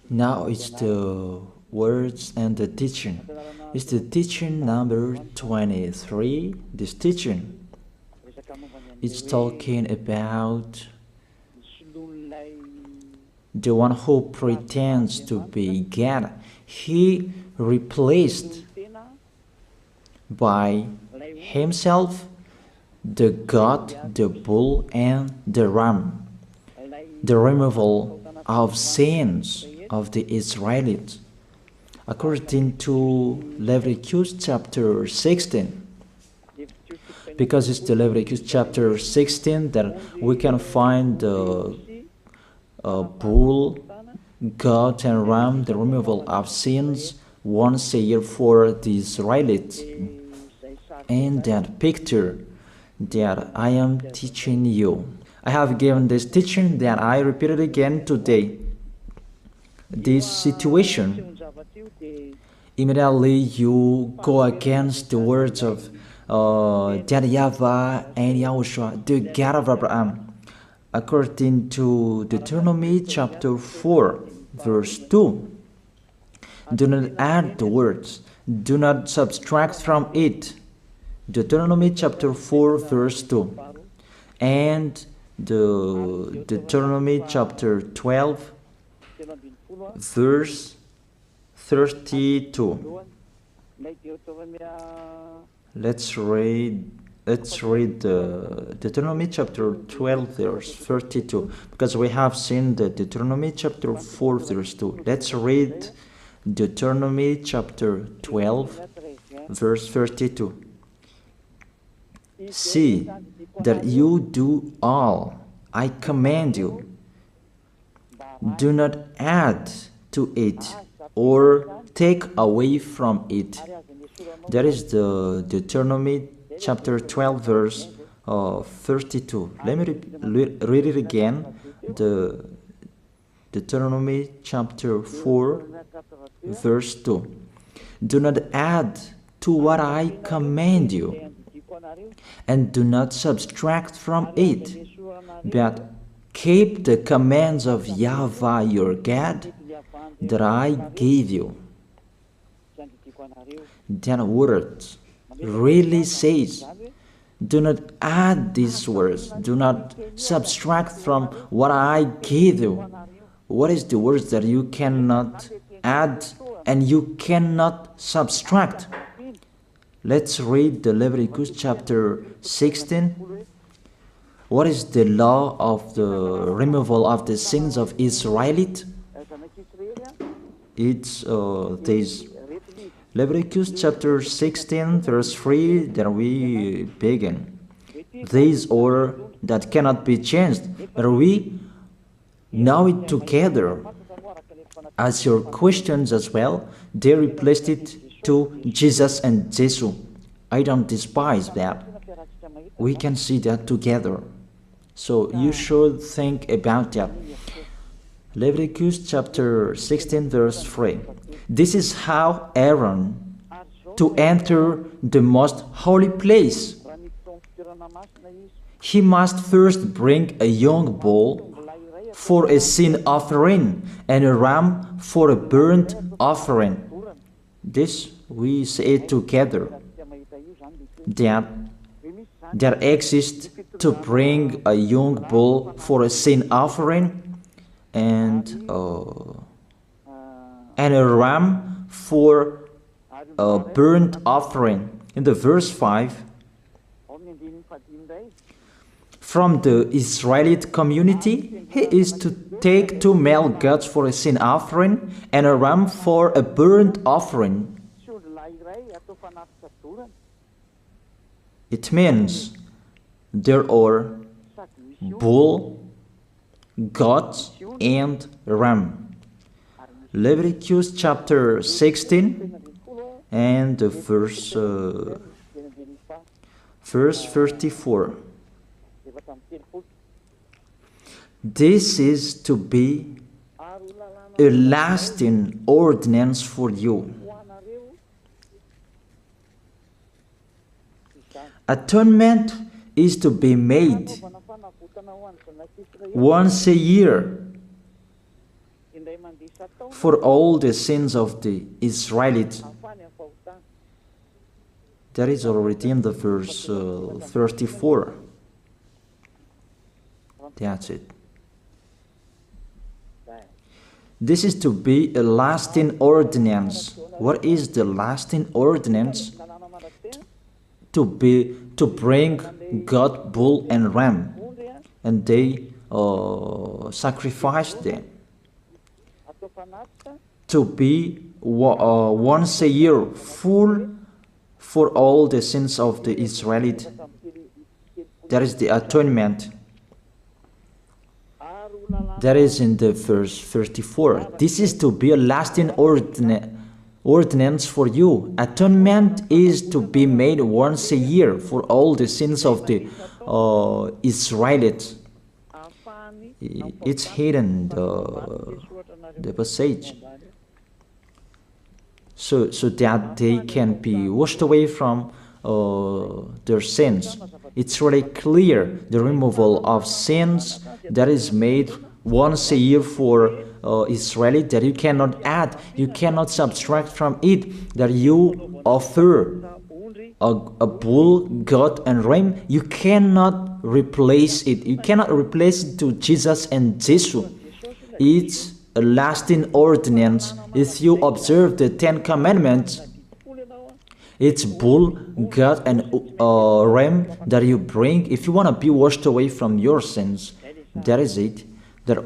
Now it's the words and the teaching. It's the teaching number 23. This teaching is talking about the one who pretends to be God. He replaced by himself the goat, the bull, and the ram. The removal of sins of the Israelites. According to Leviticus chapter 16. Because it's the Leviticus chapter 16 that we can find the bull, goat, and ram, the removal of sins once a year for the Israelites. And that picture that I am teaching you. I have given this teaching that I repeated again today. This situation, immediately you go against the words of that YAHVAH and YAHOSHUAH, the God of Abraham. According to Deuteronomy chapter 4, verse 2. Do not add the words, do not subtract from it. Deuteronomy chapter 4, verse 2. And the Deuteronomy chapter 12, verse 32. Let's read the Deuteronomy chapter 12, verse 32, because we have seen the Deuteronomy chapter 4, verse 2. Let's read Deuteronomy chapter 12, verse 32. See that you do all I command you. Do not add to it or take away from it. That is the Deuteronomy chapter 12, verse 32. Let me read it again. The Deuteronomy chapter 4, verse 2. Do not add to what I command you, and do not subtract from it, but keep the commands of YAHVAH your God that I gave you. That word really says, do not add these words, do not subtract from what I gave you. What is the words that you cannot add and you cannot subtract? Let's read the Leviticus chapter 16. What is the law of the removal of the sins of Israelites? It's this. Leviticus chapter 16, verse 3, that we begin. These order that cannot be changed, but we know it together. As your questions as well, they replaced it to Jesus and Jesus. I don't despise that. We can see that together. So you should think about that. Leviticus chapter 16, verse 3. This is how Aaron to enter the most holy place. He must first bring a young bull for a sin offering and a ram for a burnt offering. This we say together, that there exists to bring a young bull for a sin offering and a ram for a burnt offering. In the verse 5, from the Israelite community, he is to take 2 male goats for a sin offering and a ram for a burnt offering. It means there are bull, goat, and ram. Leviticus chapter 16 and the verse 34. This is to be a lasting ordinance for you. Atonement is to be made once a year for all the sins of the Israelites. That is already in the verse 34. That's it. This is to be a lasting ordinance. What is the lasting ordinance? To bring God, bull, and ram, and they sacrificed them. To be once a year full for all the sins of the Israelites. That is the atonement. That is in the verse 34. This is to be a lasting ordinance for you. Atonement is to be made once a year for all the sins of the Israelites. It's hidden, the passage. So that they can be washed away from their sins. It's really clear, the removal of sins that is made once a year for Israelites, that you cannot add, you cannot subtract from it, that you offer a bull, goat, and ram. You cannot replace it. You cannot replace it to Jesus and Jesus. It's a lasting ordinance. If you observe the 10 Commandments, it's bull, goat, and ram that you bring if you want to be washed away from your sins. That is it. That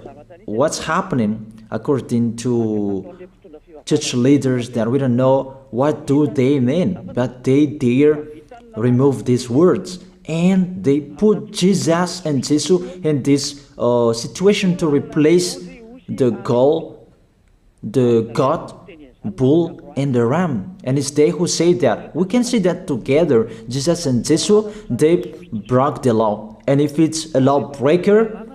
what's happening according to church leaders, that we don't know what do they mean, but they dare remove these words, and they put Jesus and Jesus in this situation to replace the goat, bull, and the ram. And it's they who say that. We can see that together, Jesus and Jesus, they broke the law. And if it's a lawbreaker,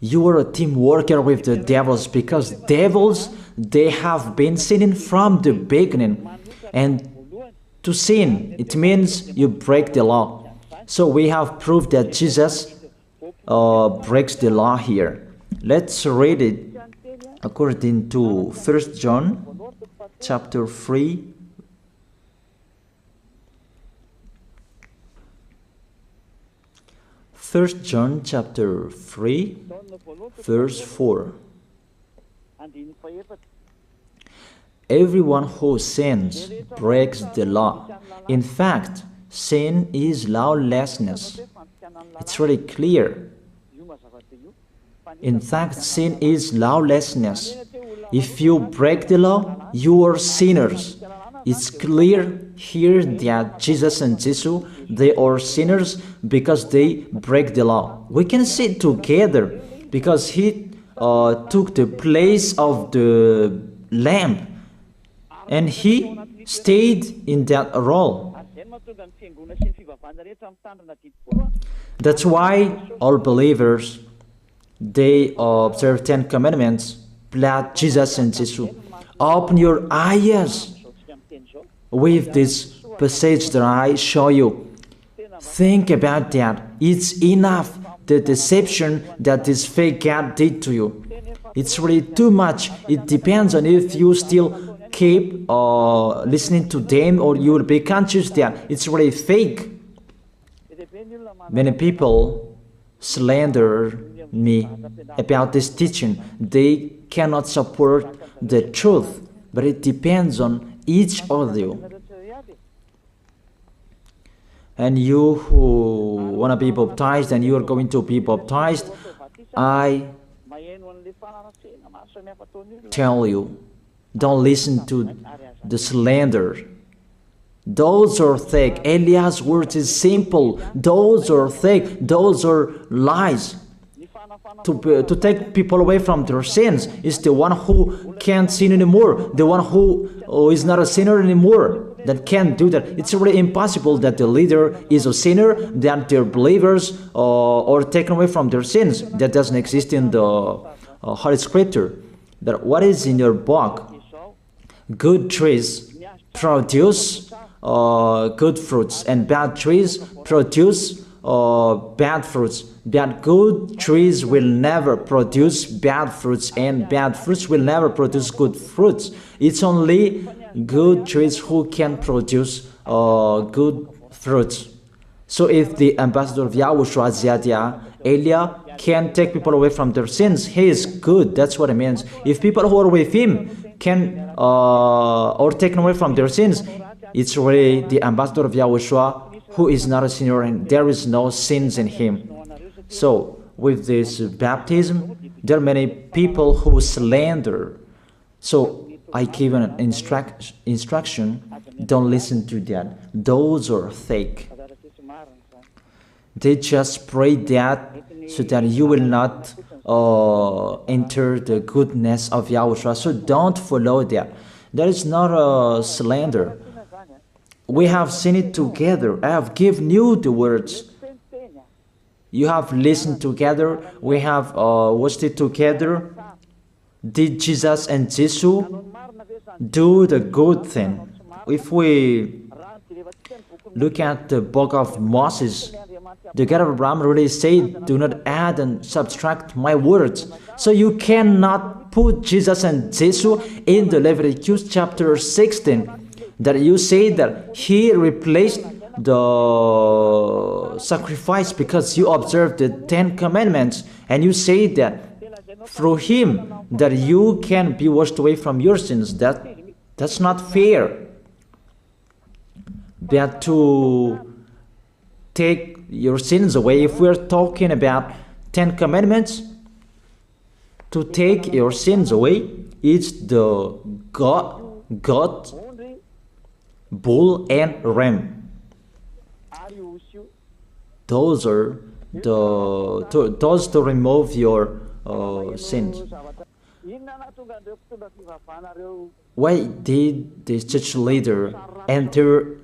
you are a team worker with the devils, because devils, they have been sinning from the beginning. And to sin, it means you break the law. So we have proof that Jesus breaks the law here. Let's read it according to 1 John chapter 3. First John chapter 3, verse 4. Everyone who sins breaks the law. In fact, sin is lawlessness. It's really clear. In fact, sin is lawlessness. If you break the law, you are sinners. It's clear here that Jesus and Jesus, they are sinners because they break the law. We can see it together because he took the place of the lamb, and he stayed in that role. That's why all believers, they observe 10 Commandments, blood, Jesus and Jesus. Open your eyes with this passage that I show you. Think about that. It's enough, the deception that this fake God did to you. It's really too much. It depends on if you still keep listening to them, or you will be conscious that it's really fake. Many people slander me about this teaching. They cannot support the truth, but it depends on each of you. And you who want to be baptized, and you are going to be baptized, I tell you, don't listen to the slander. Those are fake. Eliah's words is simple. Those are fake. Those are lies. To take people away from their sins is the one who can't sin anymore, the one who is not a sinner anymore, that can't do that. It's really impossible that the leader is a sinner, that their believers are taken away from their sins. That doesn't exist in the Holy Scripture. That what is in your book? Good trees produce good fruits, and bad trees produce bad fruits. That good trees will never produce bad fruits, and bad fruits will never produce good fruits. It's only good trees who can produce good fruits. So if the ambassador of Yahushua, Ziyadiyah, Elia, can take people away from their sins, he is good. That's what it means. If people who are with him can or taken away from their sins, it's really the ambassador of Yahushua who is not a sinner, and there is no sins in him. So with this baptism, there are many people who slander. So I give an instruction, don't listen to that. Those are fake. They just pray that so that you will not enter the goodness of Yahushua. So don't follow that. That is not a slander. We have seen it together. I have given you the words. You have listened together. We have watched it together. Did Jesus and Jesus do the good thing? If we look at the book of Moses, the God of Abraham really said, do not add and subtract my words. So you cannot put Jesus and Jesus in the Leviticus chapter 16. That you say that he replaced the sacrifice because you observed the 10 commandments, and you say that through him that you can be washed away from your sins. That's not fair. But to take your sins away, if we're talking about 10 commandments, to take your sins away, it's the goat, bull, and ram. Those are those to remove your sins. Why did this church leader enter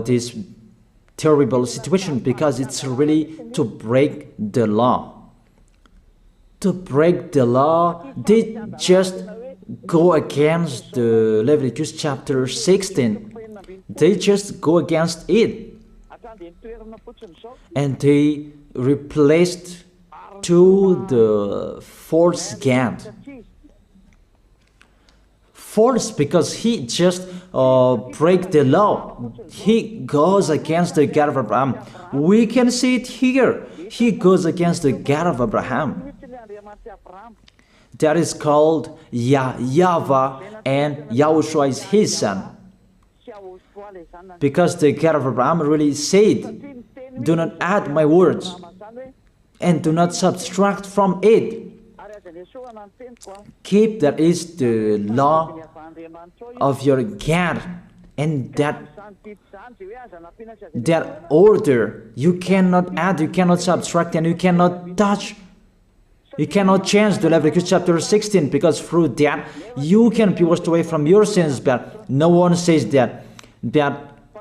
this terrible situation? Because it's really to break the law. To break the law, they just go against the Leviticus chapter 16. They just go against it. And they replaced to the false God. False because he just break the law. He goes against the God of Abraham. We can see it here. He goes against the God of Abraham. That is called YAHVAH, and YAHOSHUAH is his son. Because the God of Abraham really said, do not add my words and do not subtract from it. Keep, that is the law of your God, and that order. You cannot add, you cannot subtract, and you cannot touch. You cannot change the Leviticus chapter 16, because through that you can be washed away from your sins. But no one says that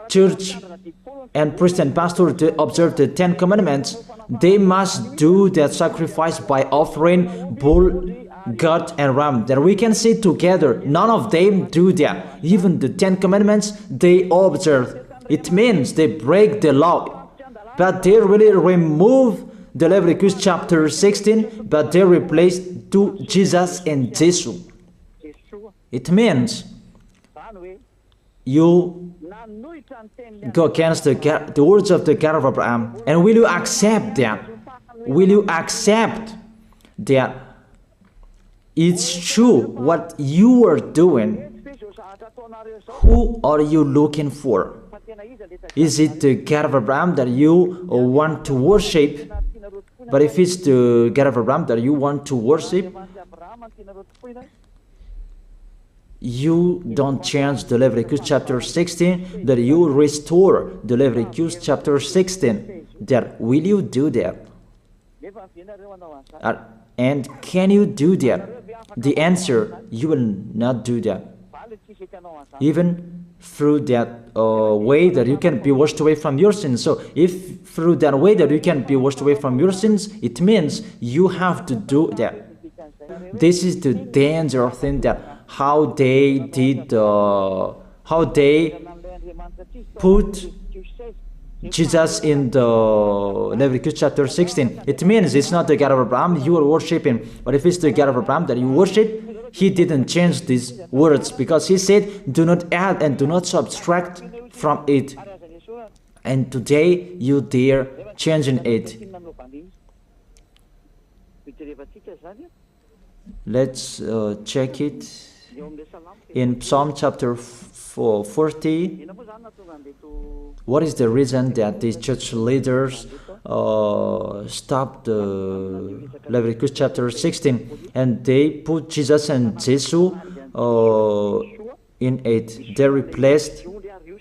church and priest and pastor to observe the 10 commandments, they must do that sacrifice by offering bull, goat, and ram. That we can see together. None of them do that. Even the 10 commandments they observe. It means they break the law, but they really remove the Leviticus chapter 16, but they replace to Jesus and Jesus. It means you go against the words of the God of Abraham. And will you accept that? Will you accept that it's true what you are doing? Who are you looking for? Is it the God of Abraham that you want to worship? But if it's the God of Abraham that you want to worship, you don't change the Leviticus chapter 16, that you restore the Leviticus chapter 16. That will you do that? And can you do that? The answer, you will not do that. Even through that way that you can be washed away from your sins. So if through that way that you can be washed away from your sins, it means you have to do that. This is the danger thing, that how they did, how they put Jesus in the Leviticus chapter 16. It means it's not the God of Abraham you are worshiping, but if it's the God of Abraham that you worship, he didn't change these words, because he said, do not add and do not subtract from it. And today you dare changing it. Let's check it in Psalm chapter 40. What is the reason that these church leaders stopped the Leviticus chapter 16 and they put Jesus and Jesus in it? They replaced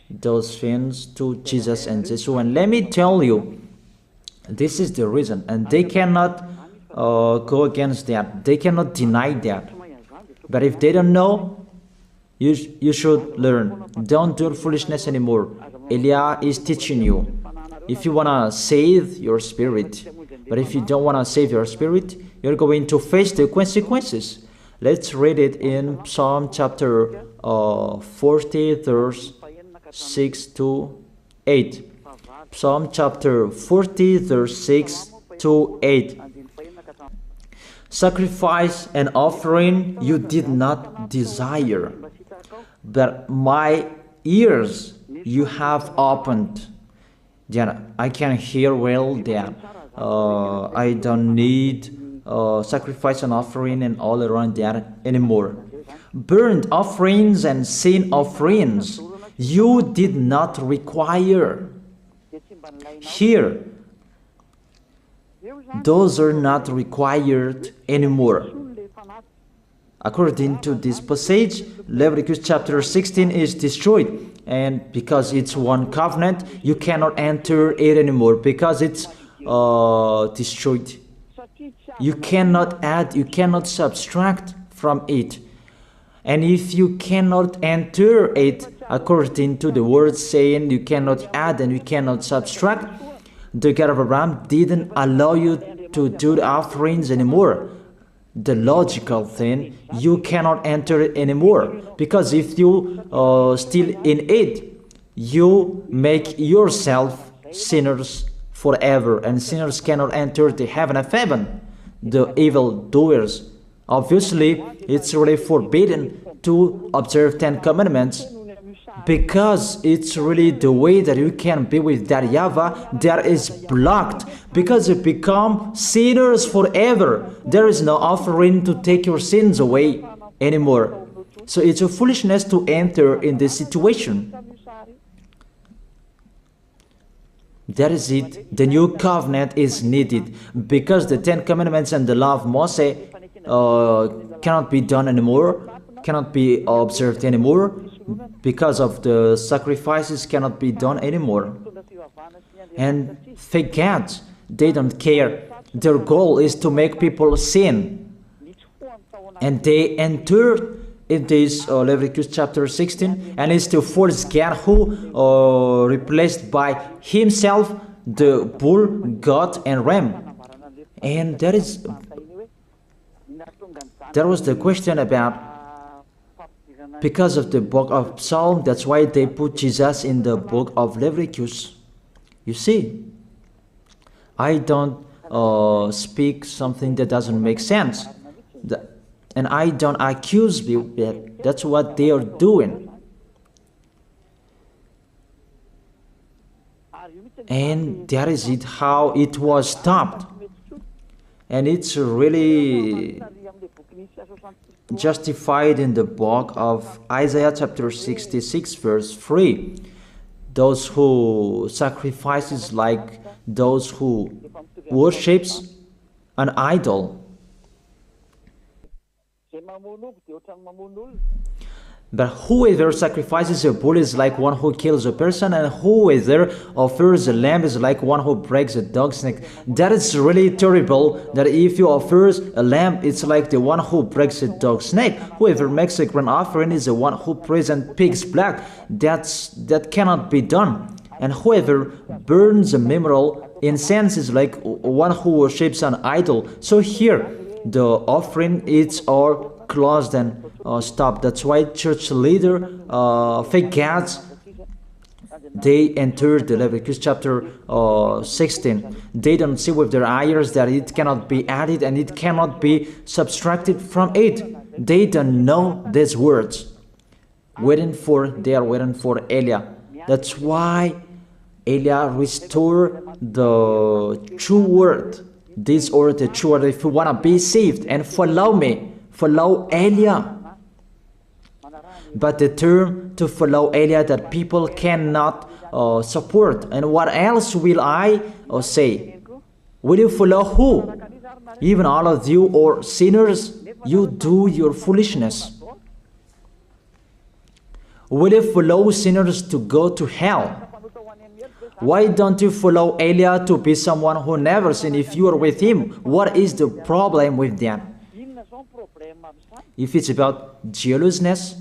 those things to Jesus and Jesus. And let me tell you, this is the reason, and they cannot go against that. They cannot deny that. But if they don't know, you should learn. Don't do foolishness anymore. Elia is teaching you. If you want to save your spirit, but if you don't want to save your spirit, you're going to face the consequences. Let's read it in Psalm chapter 40, verse 6 to 8. Psalm chapter 40, verse 6 to 8. Sacrifice and offering you did not desire, but my ears you have opened. That I can hear well that I don't need sacrifice and offering and all around that anymore. Burnt offerings and sin offerings you did not require. Here, those are not required anymore. According to this passage, Leviticus chapter 16 is destroyed. And because it's one covenant, you cannot enter it anymore because it's destroyed. You cannot add, you cannot subtract from it. And if you cannot enter it according to the word saying you cannot add and you cannot subtract, the God of Abraham didn't allow you to do the offerings anymore. The logical thing, you cannot enter it anymore, because if you still in it, you make yourself sinners forever, and sinners cannot enter the heaven of heaven, the evil doers. Obviously, it's really forbidden to observe 10 commandments, because it's really the way that you can be with that YAHVAH that is blocked, because you become sinners forever. There is no offering to take your sins away anymore. So it's a foolishness to enter in this situation. That is it. The new covenant is needed, because the 10 commandments and the law of Moses cannot be done anymore, cannot be observed anymore, because of the sacrifices cannot be done anymore. And thank God, they don't care. Their goal is to make people sin. And they entered in this Leviticus chapter 16, and it's to force God, who replaced by himself the bull, goat, and ram. And there was the question about, because of the book of Psalm, that's why they put Jesus in the book of Leviticus. You see, I don't speak something that doesn't make sense. And I don't accuse you that that's what they are doing. And that is it, how it was stopped. And it's really justified in the book of Isaiah chapter 66 verse 3. Those who sacrifices like those who worships an idol. But whoever sacrifices a bull is like one who kills a person, and whoever offers a lamb is like one who breaks a dog's neck. That is really terrible, that if you offer a lamb, it's like the one who breaks a dog's neck. Whoever makes a grain offering is the one who presents pig's blood. That cannot be done. And whoever burns a memorial incense is like one who worships an idol. So here, the offering, it's all closed and stopped. That's why church leader, fake gods, they entered the Leviticus chapter 16. They don't see with their eyes that it cannot be added and it cannot be subtracted from it. They don't know these words. They are waiting for Eliah. That's why Eliah restored the true word. This word, the true word. If you want to be saved and follow me, follow Eliah. But the term to follow Eliah that people cannot support. And what else will I say? Will you follow who? Even all of you or sinners, you do your foolishness. Will you follow sinners to go to hell? Why don't you follow Eliah to be someone who never sinned if you are with him? What is the problem with that? If it's about jealousness,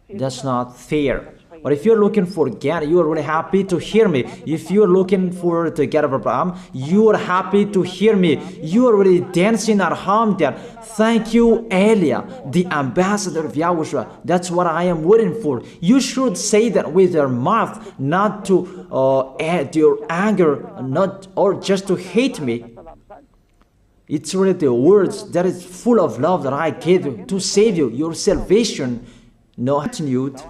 that's not fair. Or if you're looking for God, you are really happy to hear me. If you're looking for the God of Abraham, you are happy to hear me. You are really dancing at home there. Thank you, Eliah, the ambassador of Yahushua. That's what I am waiting for. You should say that with your mouth, not to add your anger, not or just to hate me. It's really the words that is full of love that I gave you to save you, your salvation. No, continued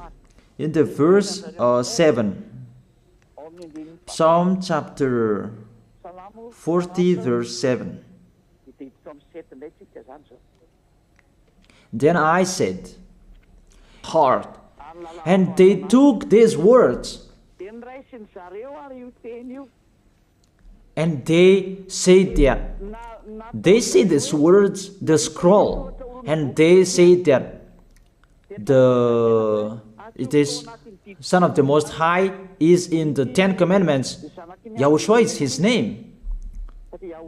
in the verse 7. Psalm chapter 40 verse 7. Then I said, heart, and they took these words, and they said that, they say these words, the scroll, and they say that it is Son of the Most High is in the 10 Commandments. Yahushua is his name.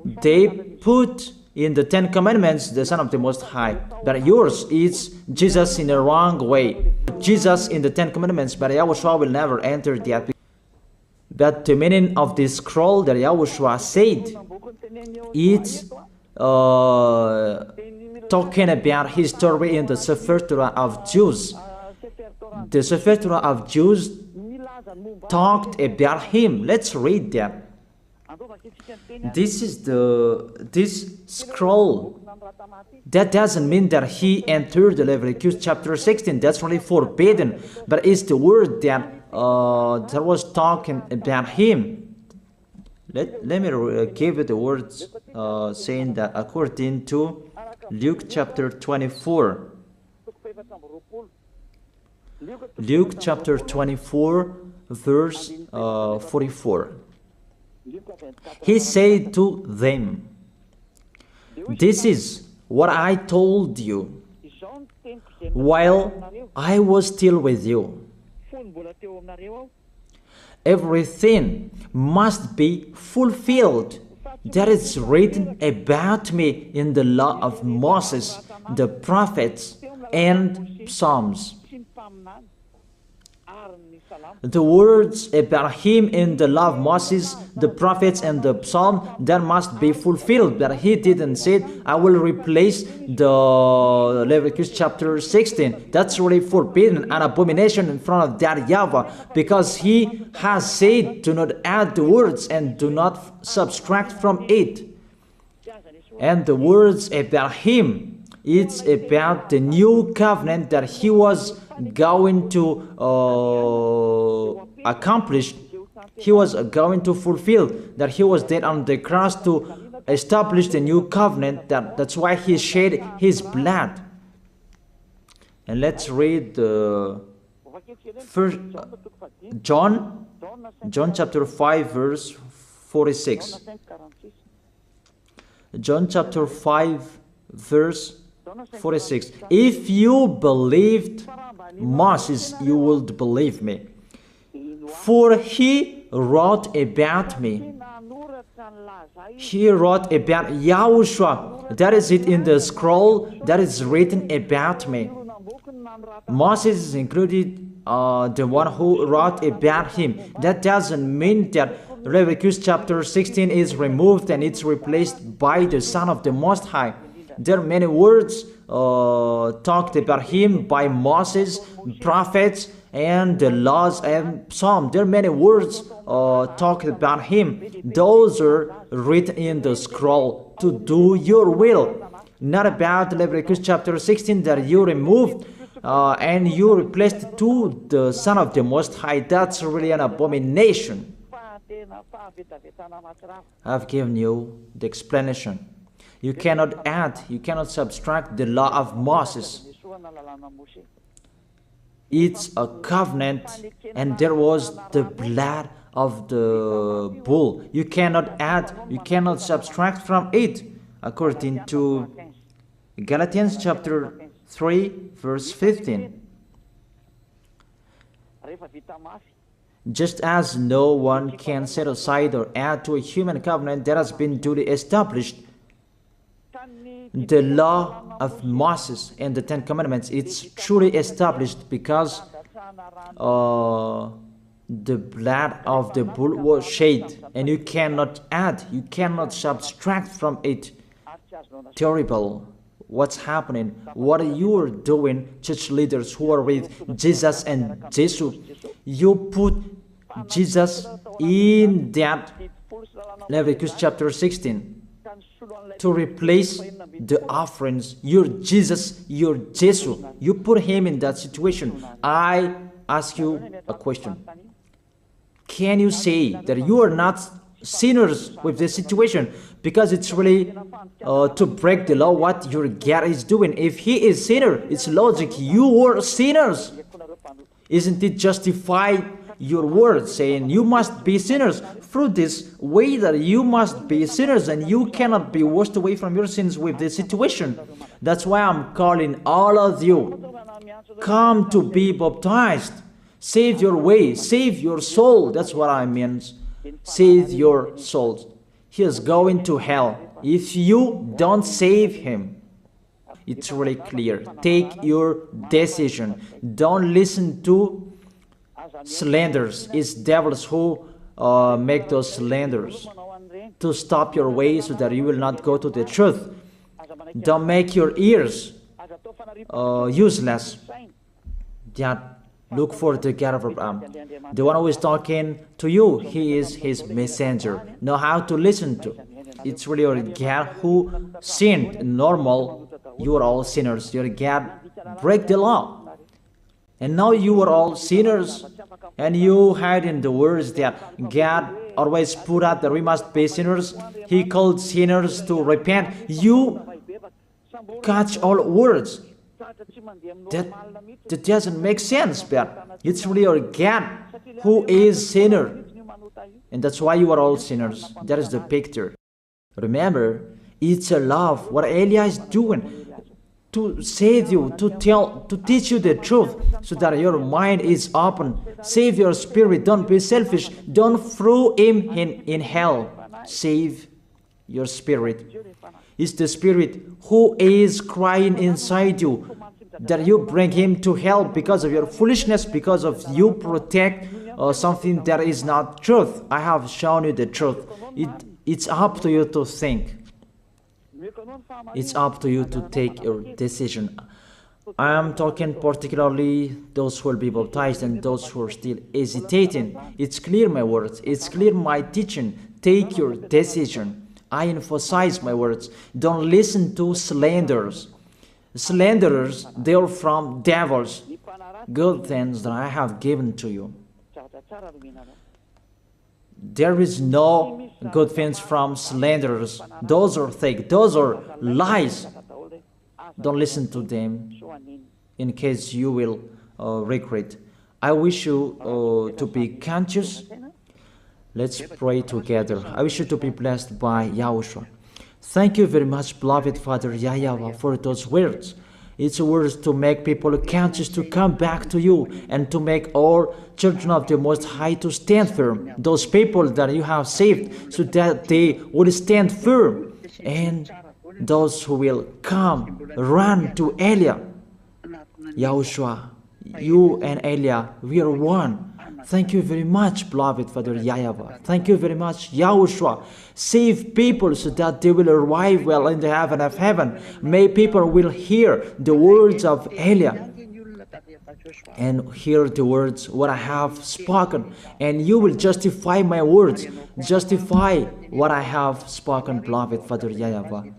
They put in the 10 Commandments the Son of the Most High. But yours is Jesus in the wrong way. Jesus in the 10 Commandments, but Yahushua will never enter that. But the meaning of this scroll that Yahushua said, it's talking about his story in the Sefer Torah of Jews. The Sefer Torah of Jews talked about him. Let's read that. This scroll. That doesn't mean that he entered the Leviticus chapter 16. That's really forbidden. But it's the word that was talking about him. Let me give you the words saying that according to Luke chapter 24. Luke chapter 24 verse 44. He said to them, this is what I told you while I was still with you. Everything must be fulfilled that is written about me in the law of Moses, the prophets, and Psalms. The words about him in the law of Moses, the prophets, and the psalm, that must be fulfilled. But he didn't say, I will replace the Leviticus chapter 16. That's really forbidden, an abomination in front of that YAHVAH, because he has said, do not add the words and do not subtract from it. And the words about him, it's about the new covenant that he was going to accomplish. He was going to fulfill, that he was dead on the cross to establish the new covenant. That's why he shed his blood. And let's read first John chapter 5 verse 46. John chapter 5 verse 46. If you believed Moses, you would believe me, for he wrote about me. He wrote about Yahushua. That is it in the scroll that is written about me. Moses is included, the one who wrote about him. That doesn't mean that Leviticus chapter 16 is removed and it's replaced by the Son of the Most High. There are many words talked about him by Moses, prophets, and the laws and Psalm. There are many words talking about him. Those are written in the scroll to do your will. Not about Leviticus chapter 16 that you removed and you replaced to the Son of the Most High. That's really an abomination. I've given you the explanation. You cannot add, you cannot subtract the law of Moses. It's a covenant, and there was the blood of the bull. You cannot add, you cannot subtract from it, according to Galatians chapter 3, verse 15. Just as no one can set aside or add to a human covenant that has been duly established, the law of Moses and the Ten Commandments, it's truly established because the blood of the bull was shed, and you cannot add, you cannot subtract from it. Terrible. What's happening? What are you doing, church leaders who are with Jesus and Jesus? You put Jesus in that Leviticus chapter 16 to replace the offerings. You're Jesus, you're Jesus. You put him in that situation. I ask you a question. Can you say that you are not sinners with this situation? Because it's really to break the law what your God is doing. If he is sinner, it's logic. You are sinners. Isn't it justify your word saying you must be sinners through this way that you must be sinners and you cannot be washed away from your sins with this situation? That's why I'm calling all of you, come to be baptized. Save your way, save your soul. That's what I mean. Save your souls. He is going to hell if you don't save him. It's really clear. Take your decision. Don't listen to slanders. It's devils who make those slanders to stop your way so that you will not go to the truth. Don't make your ears useless. Look for the God of Abraham. The one who is talking to you, he is his messenger. Know how to listen to. It's really your God who sinned. Normal, you are all sinners. Your God break the law. And now you are all sinners. And you had in the words that God always put out that we must be sinners. He called sinners to repent. You catch all words. That doesn't make sense, but it's really your God who is sinner. And that's why you are all sinners. That is the picture. Remember, it's a love. What Elia is doing to save you, to teach you the truth so that your mind is open. Save your spirit. Don't be selfish. Don't throw him in hell. Save your spirit. It's the spirit who is crying inside you that you bring him to hell because of your foolishness, because of you protect something that is not truth. I have shown you the truth. It's up to you to think. It's up to you to take your decision. I am talking particularly those who will be baptized and those who are still hesitating. It's clear my words. It's clear my teaching. Take your decision. I emphasize my words. Don't listen to slanders. Slanderers, they are from devils. Good things that I have given to you. There is no good things from slanderers. Those are fake. Those are lies. Don't listen to them in case you will regret. I wish you to be conscious. Let's pray together. I wish you to be blessed by YAHOSHUAH. Thank you very much, beloved Father YAHVAH, for those words. It's words to make people conscious to come back to you and to make all children of the Most High to stand firm. Those people that you have saved so that they will stand firm. And those who will come, run to Elia. YAHOSHUAH, you and Elia, we are one. Thank you very much, beloved Father YAHVAH. Thank you very much, YAHOSHUAH. Save people so that they will arrive well in the heaven of heaven. May people will hear the words of Elia. and hear the words what I have spoken, and you will justify my words, justify what I have spoken, beloved Father YAHVAH.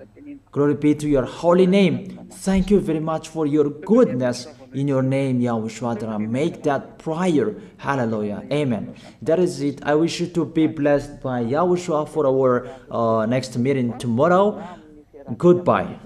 Glory be to your holy name. Thank you very much for your goodness. In your name, YAHOSHUAH, that I make that prayer. Hallelujah. Amen. That is it. I wish you to be blessed by YAHOSHUAH for our next meeting tomorrow. Goodbye.